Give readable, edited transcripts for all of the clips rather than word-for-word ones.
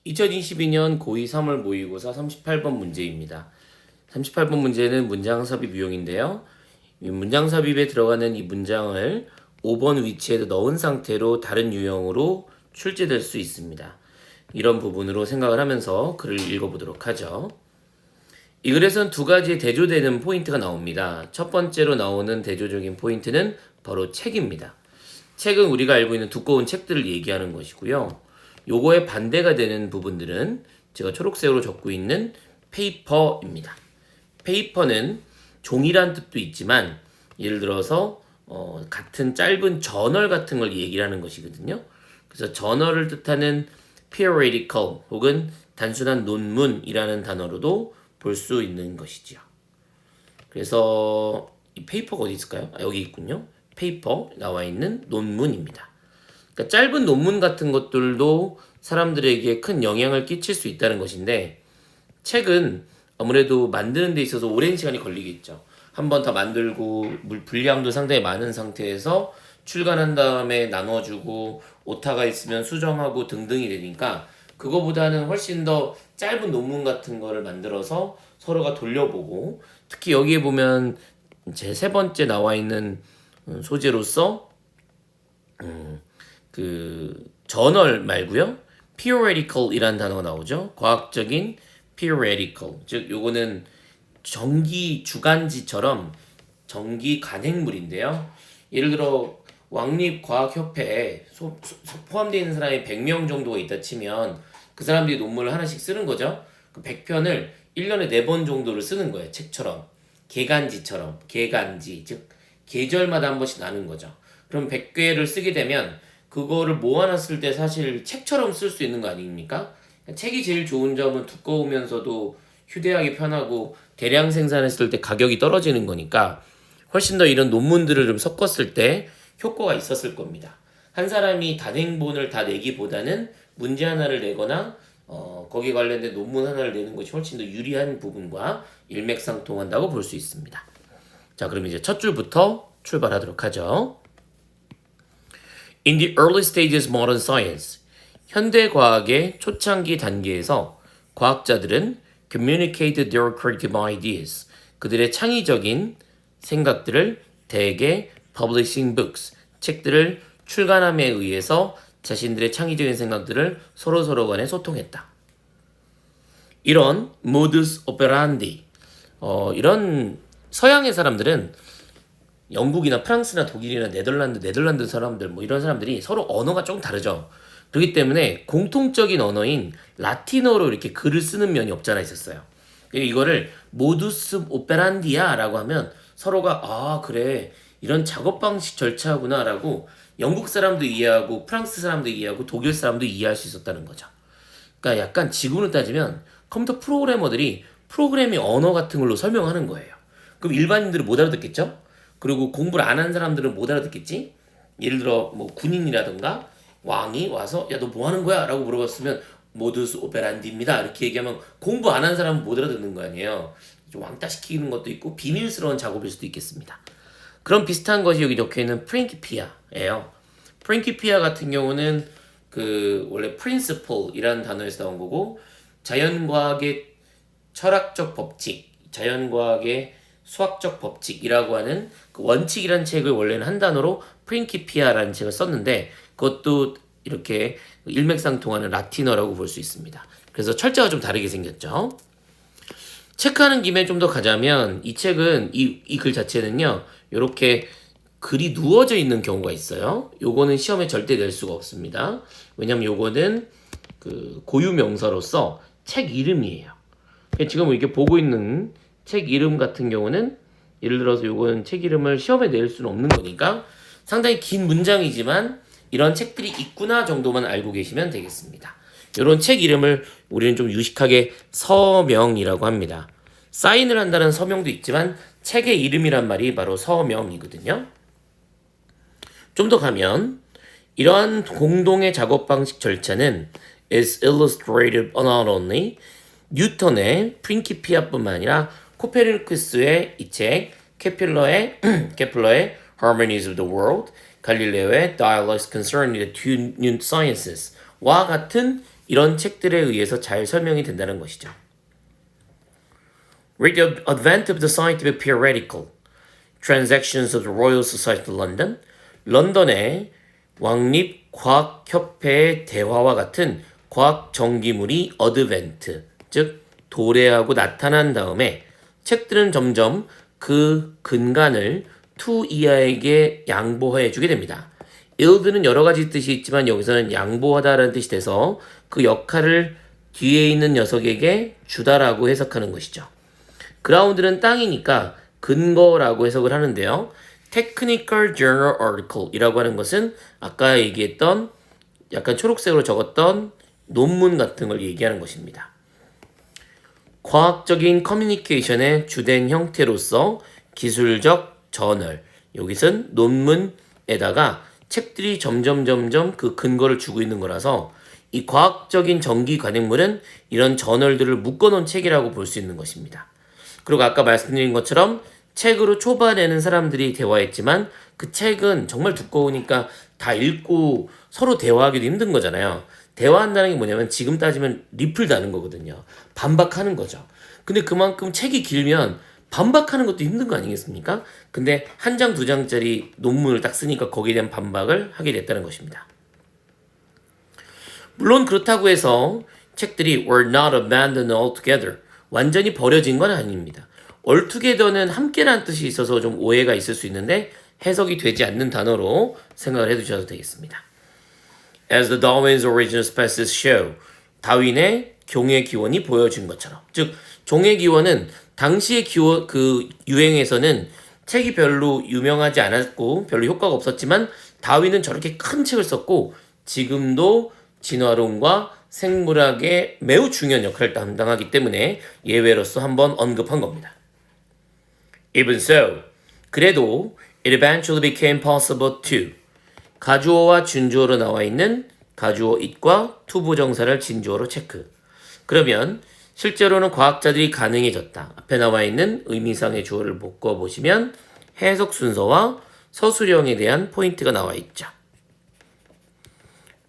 2022년 고2 3월 모의고사 38번 문제입니다. 38번 문제는 문장 삽입 유형인데요. 이 문장 삽입에 들어가는 이 문장을 5번 위치에도 넣은 상태로 다른 유형으로 출제될 수 있습니다. 이런 부분으로 생각을 하면서 글을 읽어보도록 하죠. 이 글에선 두 가지의 대조되는 포인트가 나옵니다. 첫 번째로 나오는 대조적인 포인트는 바로 책입니다. 책은 우리가 알고 있는 두꺼운 책들을 얘기하는 것이고요. 요거에 반대가 되는 부분들은 제가 초록색으로 적고 있는 페이퍼입니다. 페이퍼는 종이란 뜻도 있지만 예를 들어서 같은 짧은 저널 같은 걸 얘기를 하는 것이거든요. 그래서 저널을 뜻하는 periodical 혹은 단순한 논문이라는 단어로도 볼 수 있는 것이지요. 그래서 이 페이퍼가 어디 있을까요? 여기 있군요. 페이퍼 나와 있는 논문입니다. 그러니까 짧은 논문 같은 것들도 사람들에게 큰 영향을 끼칠 수 있다는 것인데 책은 아무래도 만드는 데 있어서 오랜 시간이 걸리겠죠. 한 번 더 만들고 분량도 상당히 많은 상태에서 출간한 다음에 나눠주고 오타가 있으면 수정하고 등등이 되니까 그거보다는 훨씬 더 짧은 논문 같은 거를 만들어서 서로가 돌려보고 특히 여기에 보면 제 세 번째 나와 있는 소재로서 그 저널 말고요. periodical이라는 단어가 나오죠. 과학적인 periodical. 즉 요거는 정기 주간지처럼 정기 간행물인데요. 예를 들어 왕립과학협회에 포함되어 있는 사람이 100명 정도가 있다 치면 그 사람들이 논문을 하나씩 쓰는 거죠. 그 100편을 1년에 4번 정도를 쓰는 거예요. 책처럼. 개간지처럼. 개간지. 즉 계절마다 한 번씩 나는 거죠. 그럼 100개를 쓰게 되면 그거를 모아놨을 때 사실 책처럼 쓸 수 있는 거 아닙니까? 책이 제일 좋은 점은 두꺼우면서도 휴대하기 편하고 대량 생산했을 때 가격이 떨어지는 거니까 훨씬 더 이런 논문들을 좀 섞었을 때 효과가 있었을 겁니다. 한 사람이 단행본을 다 내기보다는 문제 하나를 내거나 거기에 관련된 논문 하나를 내는 것이 훨씬 더 유리한 부분과 일맥상통한다고 볼 수 있습니다. 자, 그럼 이제 첫 줄부터 출발하도록 하죠. In the early stages of modern science, 현대 과학의 초창기 단계에서 과학자들은 communicated their creative ideas, 그들의 창의적인 생각들을 대개 publishing books, 책들을 출간함에 의해서 자신들의 창의적인 생각들을 서로 간에 소통했다. 이런 modus operandi, 이런 서양의 사람들은 영국이나 프랑스나 독일이나 네덜란드 사람들 뭐 이런 사람들이 서로 언어가 조금 다르죠. 그렇기 때문에 공통적인 언어인 라틴어로 이렇게 글을 쓰는 면이 없잖아 있었어요. 이거를 모두스 오페란디아라고 하면 서로가 아 그래 이런 작업 방식 절차구나라고 영국 사람도 이해하고 프랑스 사람도 이해하고 독일 사람도 이해할 수 있었다는 거죠. 그러니까 약간 지금으로 따지면 컴퓨터 프로그래머들이 프로그래밍 언어 같은 걸로 설명하는 거예요. 그럼 일반인들은 못 알아듣겠죠? 그리고 공부를 안 한 사람들은 못 알아듣겠지? 예를 들어 뭐 군인이라든가 왕이 와서 야 너 뭐 하는 거야? 라고 물어봤으면 모두스 오페란디입니다. 이렇게 얘기하면 공부 안 한 사람은 못 알아듣는 거 아니에요. 좀 왕따 시키는 것도 있고 비밀스러운 작업일 수도 있겠습니다. 그런 비슷한 것이 여기 적혀있는 프린키피아예요. 프린키피아 같은 경우는 그 원래 principle이라는 단어에서 나온 거고 자연과학의 철학적 법칙, 자연과학의 수학적 법칙이라고 하는 그 원칙이라는 책을 원래는 한 단어로 프린키피아라는 책을 썼는데 그것도 이렇게 일맥상통하는 라틴어라고 볼 수 있습니다. 그래서 철자가 좀 다르게 생겼죠. 체크하는 김에 좀 더 가자면 이 책은 이 글 자체는요. 이렇게 글이 누워져 있는 경우가 있어요. 요거는 시험에 절대 낼 수가 없습니다. 왜냐면 요거는 그 고유 명사로서 책 이름이에요. 지금 이렇게 보고 있는 책 이름 같은 경우는 예를 들어서 요거는 책 이름을 시험에 낼 수는 없는 거니까 상당히 긴 문장이지만 이런 책들이 있구나 정도만 알고 계시면 되겠습니다. 이런 책 이름을 우리는 좀 유식하게 서명이라고 합니다. 사인을 한다는 서명도 있지만 책의 이름이란 말이 바로 서명이거든요. 좀 더 가면 이러한 공동의 작업 방식 절차는 is illustrated not only 뉴턴의 프린키피아뿐만 아니라 코페르니쿠스의 이 책, 케플러의 Harmonies of the World, 갈릴레오의 Dialogues Concerning the Two New Sciences 와 같은 이런 책들에 의해서 잘 설명이 된다는 것이죠. With the advent of the scientific periodical Transactions of the Royal Society of London, 런던의 왕립과학협회의 대화와 같은 과학 정기물이 어드벤트, 즉 도래하고 나타난 다음에 책들은 점점 그 근간을 투이하에게 양보해 주게 됩니다. yield는 여러 가지 뜻이 있지만 여기서는 양보하다라는 뜻이 돼서 그 역할을 뒤에 있는 녀석에게 주다라고 해석하는 것이죠. ground는 땅이니까 근거라고 해석을 하는데요. Technical Journal Article 이라고 하는 것은 아까 얘기했던 약간 초록색으로 적었던 논문 같은 걸 얘기하는 것입니다. 과학적인 커뮤니케이션의 주된 형태로서 기술적 저널, 여기서는 논문에다가 책들이 점점 그 근거를 주고 있는 거라서 이 과학적인 정기 관행물은 이런 저널들을 묶어놓은 책이라고 볼 수 있는 것입니다. 그리고 아까 말씀드린 것처럼 책으로 초반에는 사람들이 대화했지만 그 책은 정말 두꺼우니까 다 읽고 서로 대화하기도 힘든 거잖아요. 대화한다는 게 뭐냐면 지금 따지면 리플 다는 거거든요. 반박하는 거죠. 근데 그만큼 책이 길면 반박하는 것도 힘든 거 아니겠습니까? 근데 한 장, 두 장짜리 논문을 딱 쓰니까 거기에 대한 반박을 하게 됐다는 것입니다. 물론 그렇다고 해서 책들이 were not abandoned altogether. 완전히 버려진 건 아닙니다. altogether는 함께라는 뜻이 있어서 좀 오해가 있을 수 있는데 해석이 되지 않는 단어로 생각을 해두셔도 되겠습니다. As the Darwin's original species show, 다윈의 종의 기원이 보여준 것처럼, 즉 종의 기원은 당시의 그 유행에서는 책이 별로 유명하지 않았고 별로 효과가 없었지만 다윈은 저렇게 큰 책을 썼고 지금도 진화론과 생물학에 매우 중요한 역할을 담당하기 때문에 예외로서 한번 언급한 겁니다. Even so, 그래도 it eventually became possible to 가주어와 준주어로 나와 있는 가주어 it과 투부정사를 진주어로 체크. 그러면 실제로는 과학자들이 가능해졌다. 앞에 나와 있는 의미상의 주어를 묶어보시면 해석 순서와 서술형에 대한 포인트가 나와 있죠.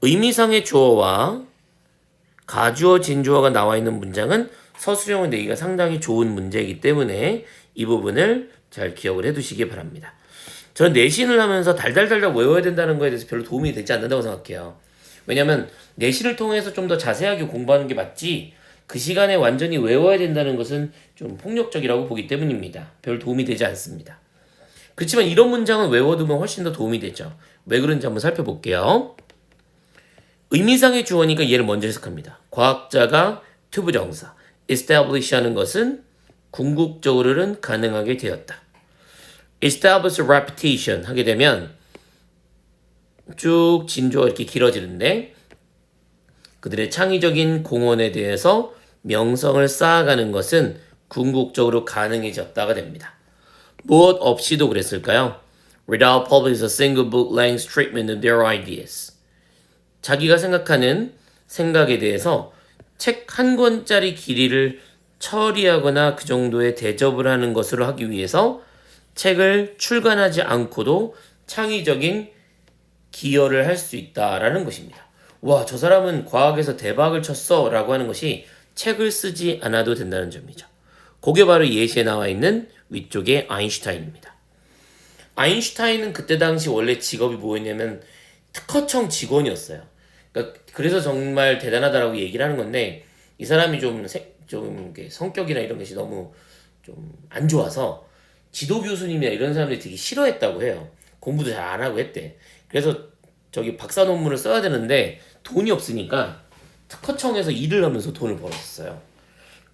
의미상의 주어와 가주어, 진주어가 나와 있는 문장은 서술형을 내기가 상당히 좋은 문제이기 때문에 이 부분을 잘 기억을 해두시기 바랍니다. 저는 내신을 하면서 달달달달 외워야 된다는 거에 대해서 별로 도움이 되지 않는다고 생각해요. 왜냐면 내신을 통해서 좀 더 자세하게 공부하는 게 맞지 그 시간에 완전히 외워야 된다는 것은 좀 폭력적이라고 보기 때문입니다. 별 도움이 되지 않습니다. 그렇지만 이런 문장은 외워두면 훨씬 더 도움이 되죠. 왜 그런지 한번 살펴볼게요. 의미상의 주어니까 얘를 먼저 해석합니다. 과학자가 투부정사 establish 하는 것은 궁극적으로는 가능하게 되었다. establish a reputation 하게 되면 쭉 진주어 이렇게 길어지는데 그들의 창의적인 공헌에 대해서 명성을 쌓아가는 것은 궁극적으로 가능해졌다가 됩니다. 무엇 없이도 그랬을까요? Without publishing a single book-length treatment of their ideas. 자기가 생각하는 생각에 대해서 책 한 권짜리 길이를 처리하거나 그 정도의 대접을 하는 것으로 하기 위해서 책을 출간하지 않고도 창의적인 기여를 할 수 있다라는 것입니다. 와, 저 사람은 과학에서 대박을 쳤어 라고 하는 것이 책을 쓰지 않아도 된다는 점이죠. 그게 바로 예시에 나와 있는 위쪽의 아인슈타인입니다. 아인슈타인은 그때 당시 원래 직업이 뭐였냐면 특허청 직원이었어요. 그러니까 그래서 정말 대단하다라고 얘기를 하는 건데 이 사람이 좀 성격이나 이런 것이 너무 좀 안 좋아서 지도 교수님이나 이런 사람들이 되게 싫어했다고 해요. 공부도 잘 안 하고 했대. 그래서 저기 박사 논문을 써야 되는데 돈이 없으니까 특허청에서 일을 하면서 돈을 벌었어요.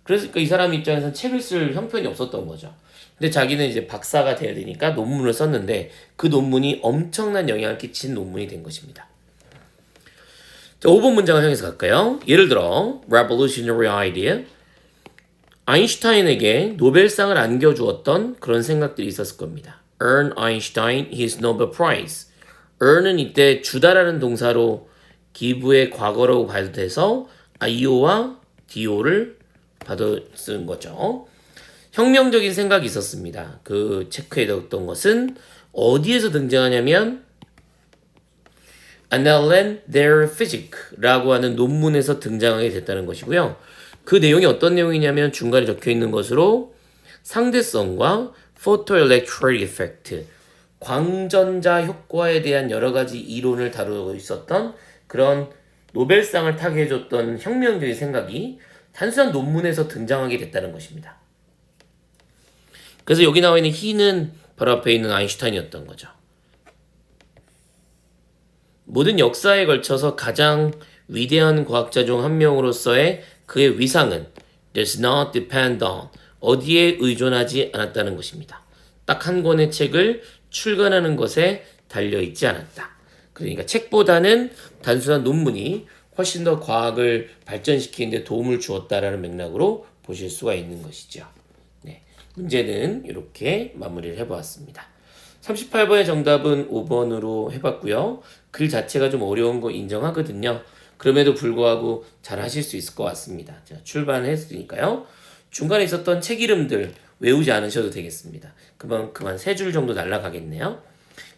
그래서 이 사람 입장에서는 책을 쓸 형편이 없었던 거죠. 근데 자기는 이제 박사가 돼야 되니까 논문을 썼는데 그 논문이 엄청난 영향을 끼친 논문이 된 것입니다. 자, 5번 문장을 향해서 갈까요? 예를 들어 revolutionary idea 아인슈타인에게 노벨상을 안겨주었던 그런 생각들이 있었을 겁니다. Earn Einstein his Nobel Prize. earn은 이때 주다라는 동사로 기부의 과거라고 봐도 돼서 IO와 DO를 받았은 거죠. 혁명적인 생각이 있었습니다. 그 체크해 뒀던 것은 어디에서 등장하냐면 annalen their physic라고 하는 논문에서 등장하게 됐다는 것이고요. 그 내용이 어떤 내용이냐면 중간에 적혀 있는 것으로 상대성과 photoelectric effect, 광전자 효과에 대한 여러 가지 이론을 다루고 있었던 그런 노벨상을 타게 해줬던 혁명적인 생각이 단순한 논문에서 등장하게 됐다는 것입니다. 그래서 여기 나와 있는 he는 바로 앞에 있는 아인슈타인이었던 거죠. 모든 역사에 걸쳐서 가장 위대한 과학자 중 한 명으로서의 그의 위상은 does not depend on 어디에 의존하지 않았다는 것입니다. 딱 한 권의 책을 출간하는 것에 달려있지 않았다. 그러니까 책보다는 단순한 논문이 훨씬 더 과학을 발전시키는 데 도움을 주었다라는 맥락으로 보실 수가 있는 것이죠. 네, 문제는 이렇게 마무리를 해보았습니다. 38번의 정답은 5번으로 해봤고요. 글 자체가 좀 어려운 거 인정하거든요. 그럼에도 불구하고 잘 하실 수 있을 것 같습니다. 자, 출발했으니까요. 중간에 있었던 책 이름들 외우지 않으셔도 되겠습니다. 그만큼 한 3줄 정도 날라가겠네요.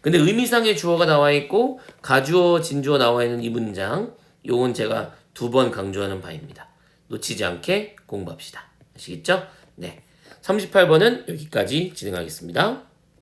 근데 의미상의 주어가 나와 있고 가주어, 진주어 나와 있는 이 문장, 요건 제가 2번 강조하는 바입니다. 놓치지 않게 공부합시다. 아시겠죠? 네. 38번은 여기까지 진행하겠습니다.